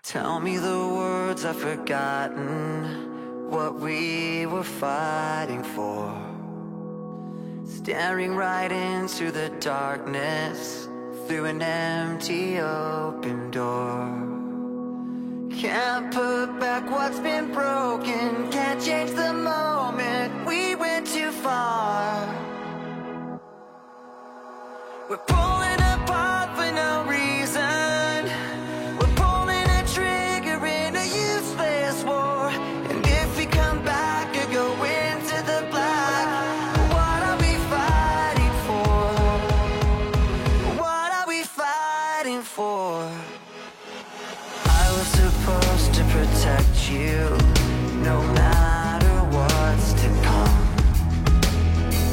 Tell me the words I've forgotten, what we were fighting for. Staring right into the darkness, through an empty open door. Can't put back what's been broken, can't change the moment, we went too far. We're pulling apart for no reason, we're pulling a trigger in a useless war. And if we come back or go into the black, what are we fighting for? What are we fighting for? I was supposed to protect you, no matter what's to come.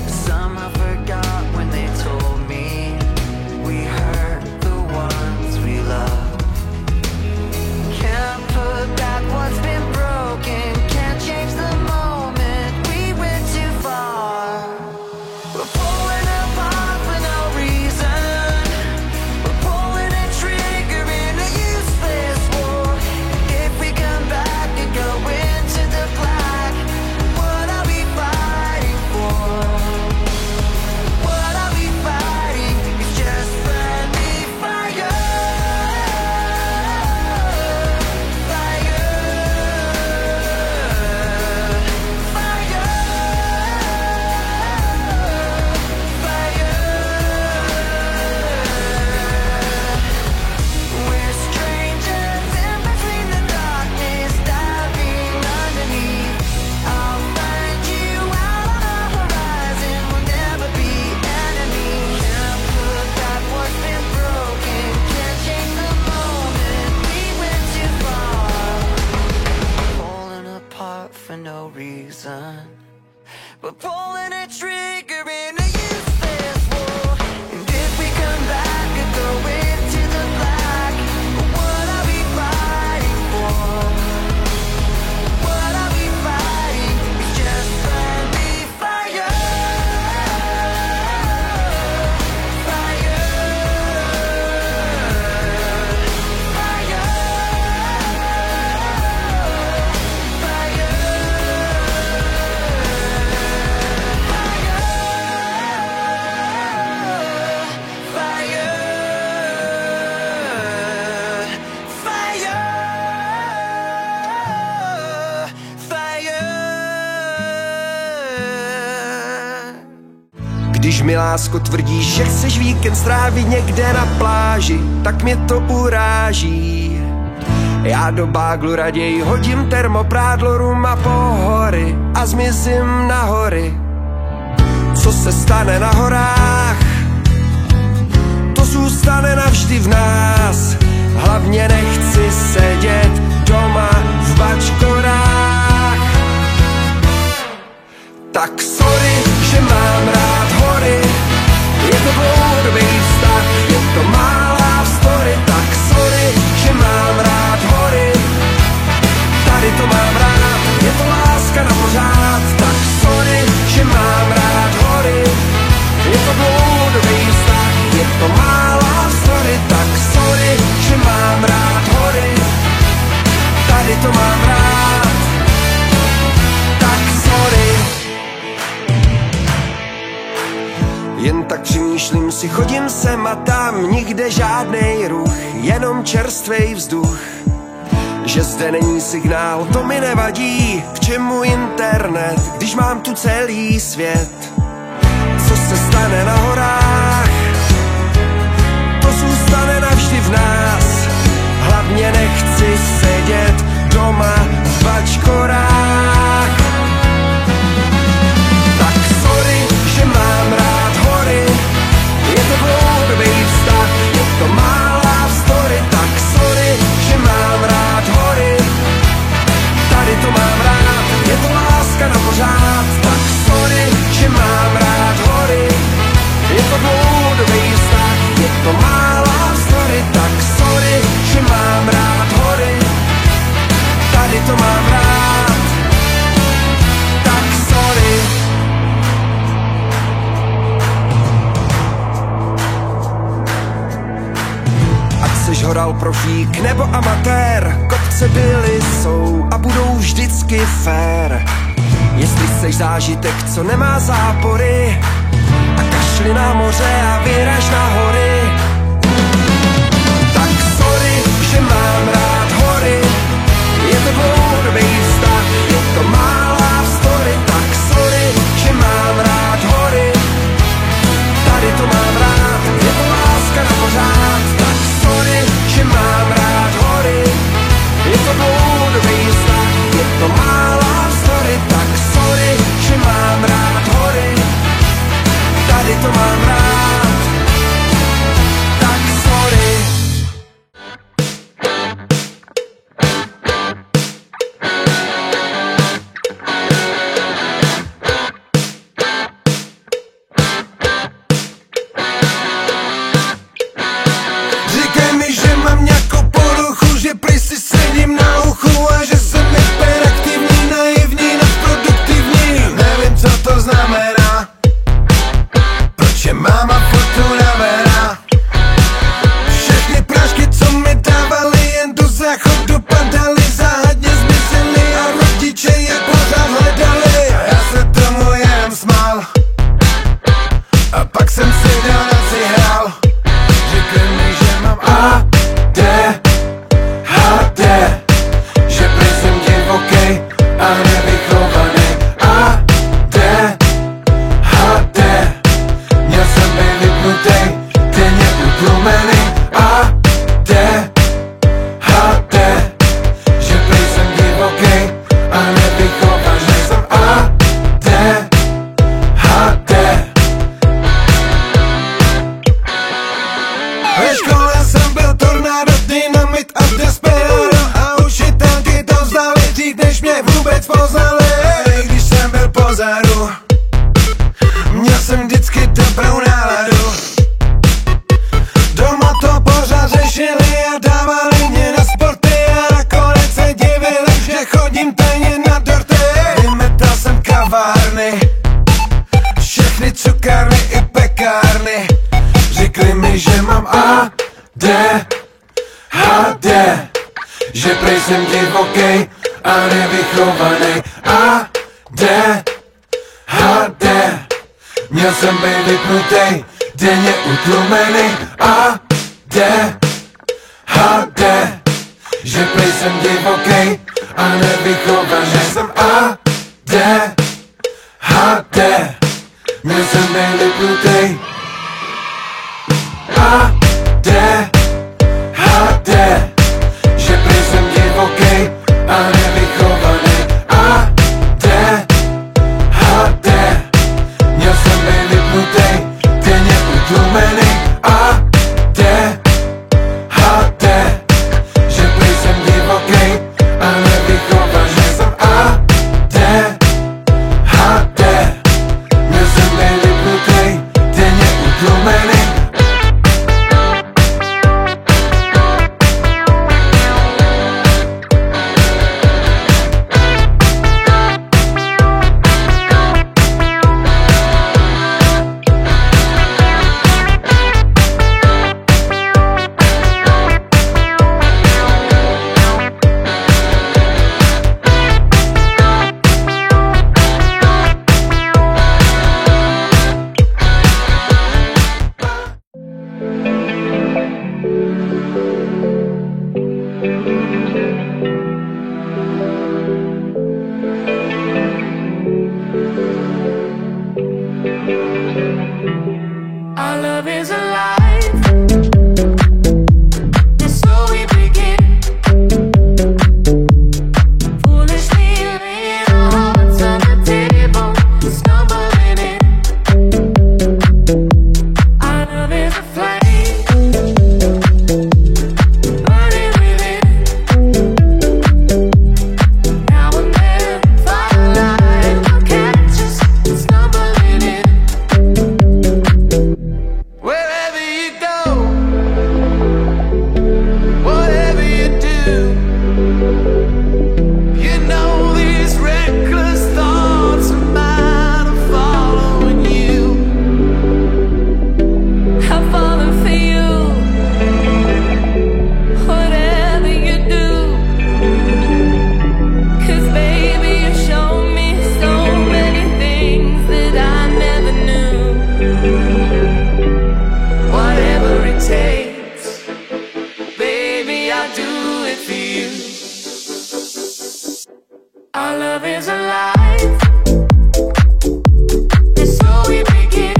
Somehow forgot when they told me we hurt the ones we love. Can't put back what's been broken, can't change the moment, we went too far. We're pulling apart for no reason, we're pulling a trigger in a useless war. If we come back and go into the black, what are we fighting for? What are we fighting? It's just friendly fire. Fire. Fire. Fire. We're strangers in between the darkness, diving underneath. I'll find you out on the horizon, we'll never be enemies. Can't put back what's been broken, can't change the moment, we went too far. Pulling apart for no reason, we're pulling a trigger in a useless war. And if we come back and go into the black, what are we fighting for? What are we fighting? It's just friendly fire. Fire. Fire. Když mi, lásko, tvrdíš, že chceš víkend strávit někde na pláži, tak mě to uráží. Já do báglu raději hodím termoprádlo, rum a pohory a zmizím na hory. Co se stane na horách, to zůstane navždy v nás. Hlavně nechci sedět doma v bačkorách. Tak sorry, že mám rád hory, je to dlouhodobý vztah, je to malá story. Tak sorry, že mám rád hory, tady to mám rád, je to láska na pořád. Tak sorry, že mám rád hory, je to dlouhodobý vztah, je to malá story. Tak sorry, že mám rád hory, tady to mám rád. Tak sorry. Jen tak přemýšlím si, chodím sem a tam, nikde žádnej ruch, jenom čerstvej vzduch. Že zde není signál, to mi nevadí, k čemu internet, když mám tu celý svět. Co se stane na horách, to zůstane navždy v nás. Hlavně nechci sedět doma v bačkorách. Tak sorry, že mám rád hory, je to dlouhodobý vztah, je to malá story. Tak sorry, že mám rád hory, tady to mám rád, je to láska na pořád. Tak sorry, že mám rád hory, je to dlouhodobý profík nebo amatér, kopce byly, jsou a budou vždycky fér. Jestli chceš zážitek, co nemá zápory, a kašli na moře a vyraž na hory, tak sorry, že mám rád hory. Je to dlouhodobý vztah, je to malá story, tak sorry, že mám rád hory. Tady to mám rád, je to láska na pořád, tak sorry, že mám rád hory. Je to dlouhodobý vztah, je to malá story, tak sorry, že mám rád hory. Tady to mám rád, tak sorry. Říkaj mi, že mám nějakou poruchu, že prý si sedím na uchu a že jsem hyperaktivní, naivní, nadproduktivní. Nevím, co to znamená, proč je máma furt unavená. Všechny prášky, co mi dávali, jen do záchodu padaly, záhadně zmizely a rodiče je pořád hledali. A já se tomu jen smál a pak jsem si si hrál. Řekli mi, že mám ADHD, že prý jsem divokej a nevychovaný. ADHD, měl jsem být vypnutej, denně utlumený. ADHD, že prý jsem divokej a nevychovaný. Jsem ADHD. Ve škole jsem byl tornádo, dynamit a desperado a učitelky to vzdali dřív, než mě vůbec poznali. I když jsem byl pozadu, měl jsem vždycky dobrou náladu. Doma to pořád řešili a dávali mě na sporty a nakonec se divili, že chodím tajně na dorty. Vymetal jsem kavárny, všechny cukárny i pekárny. Řekli mi, že mám ADHD, že prej jsem divokej a nevychovaný. ADHD, měl jsem být vypnutej, denně utlumený. ADHD, že prej jsem divokej a nevychovaný. Jsem ADHD, měl jsem být vypnutej. ADHD, že prý jsem divokej a nevychovaný. ADHD, měl jsem být vypnutej, denně utlumený. ADHD, že prý jsem divokej a nevychovaný. Jsem ADHD, měl jsem být vypnutej, denně utlumený. feel. Our love is alive, and so we begin.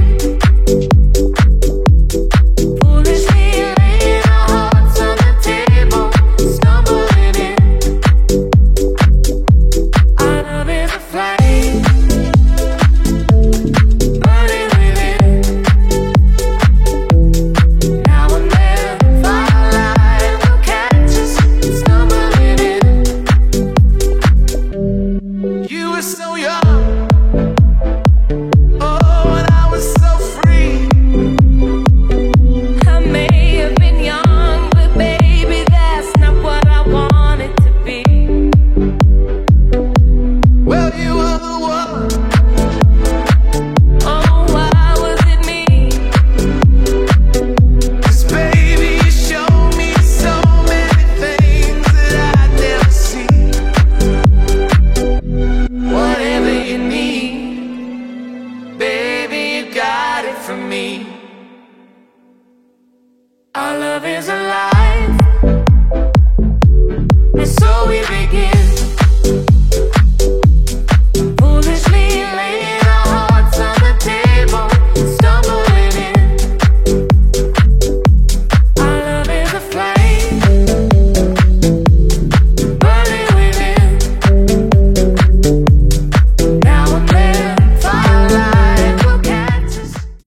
Foolishly laying our hearts on the table, stumbling in. Our love is a flame, burning within. Now and then, firelight will catch us stumbling in. You were so young, oh, and I was so free. I may have been young, but baby, that's not what I wanted to be. Well, you were the one. Oh, why was it me? 'Cause baby, you showed me so many things that I'd never see. Whatever you need, Baby, you got it from me. our love is alive, and so we begin.